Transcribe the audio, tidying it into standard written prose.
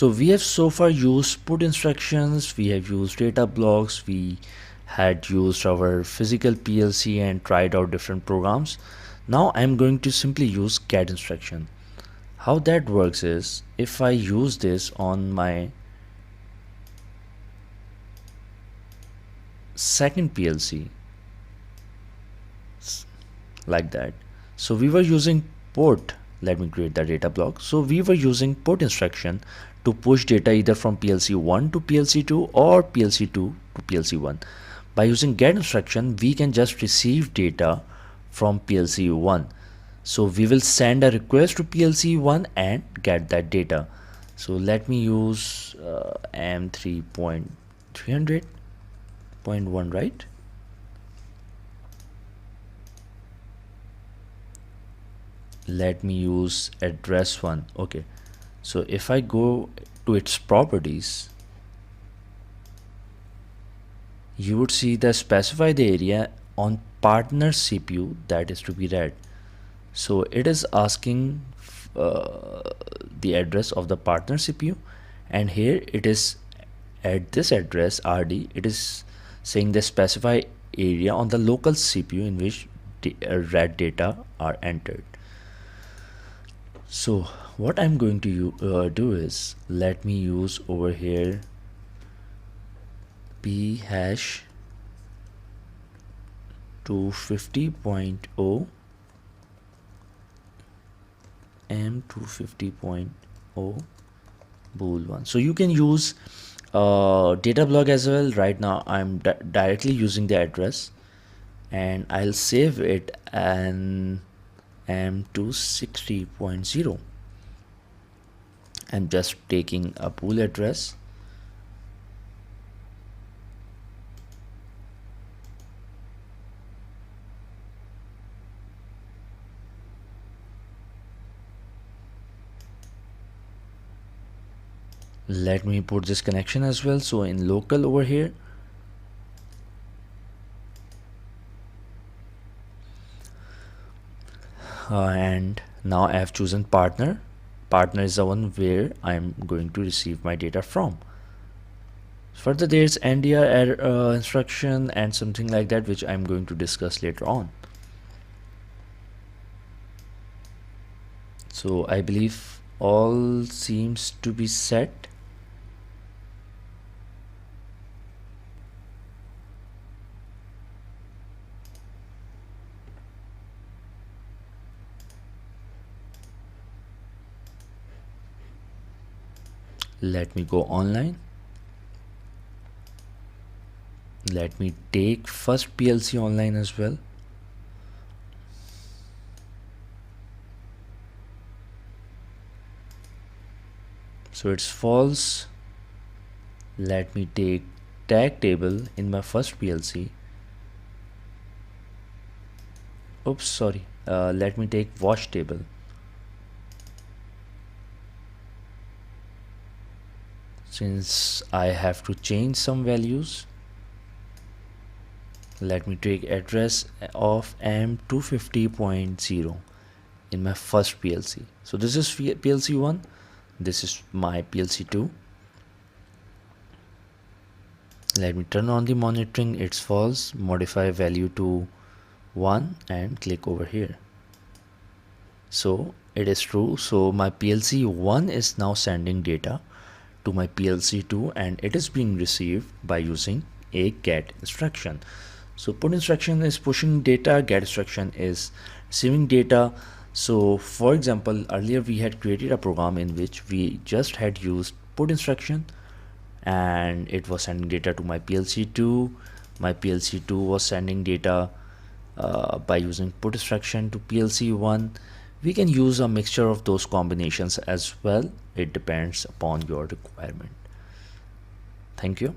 So we have so far used put instructions, we have used data blocks, we had used our physical PLC and tried out different programs. Now I'm going to simply use get instruction. How that works is, if I use this on my second PLC like that, so we were using port, let me create the data block. So we were using put instruction to push data either from PLC 1 to PLC 2 or PLC 2 to PLC 1. By using get instruction, we can just receive data from PLC 1. So we will send a request to PLC 1 and get that data. So let me use M3.300.1, right? Let me use address 1. Okay, so if I go to its properties, you would see the specify the area on partner CPU that is to be read. So it is asking the address of the partner CPU, and here it is at this address RD, it is saying the specify area on the local CPU in which read data are entered. So what I'm going to do is, let me use over here p hash 250.0 M250.0 bool 1. So you can use data block as well. Right now I'm directly using the address, and I'll save it and M260.0. I'm just taking a bool address. Let me put this connection as well. So in local over here, and now I have chosen partner. Partner is the one where I'm going to receive my data from. Further, there's NDR instruction and something like that, which I'm going to discuss later on. So I believe all seems to be set. Let me go online. Let me take first PLC online as well. So it's false. Let me take tag table in my first PLC. Oops, sorry. Let me take watch table. Since I have to change some values, let me take address of M250.0 in my first PLC. So this is PLC 1, this is my PLC 2. Let me turn on the monitoring, it's false, modify value to 1 and click over here. So it is true. So my PLC 1 is now sending data to my PLC 2 and it is being received by using a get instruction. So put instruction is pushing data, get instruction is receiving data. So for example, earlier we had created a program in which we just had used put instruction and it was sending data to my PLC 2. My PLC 2 was sending data by using put instruction to PLC 1. We can use a mixture of those combinations as well. It depends upon your requirement. Thank you.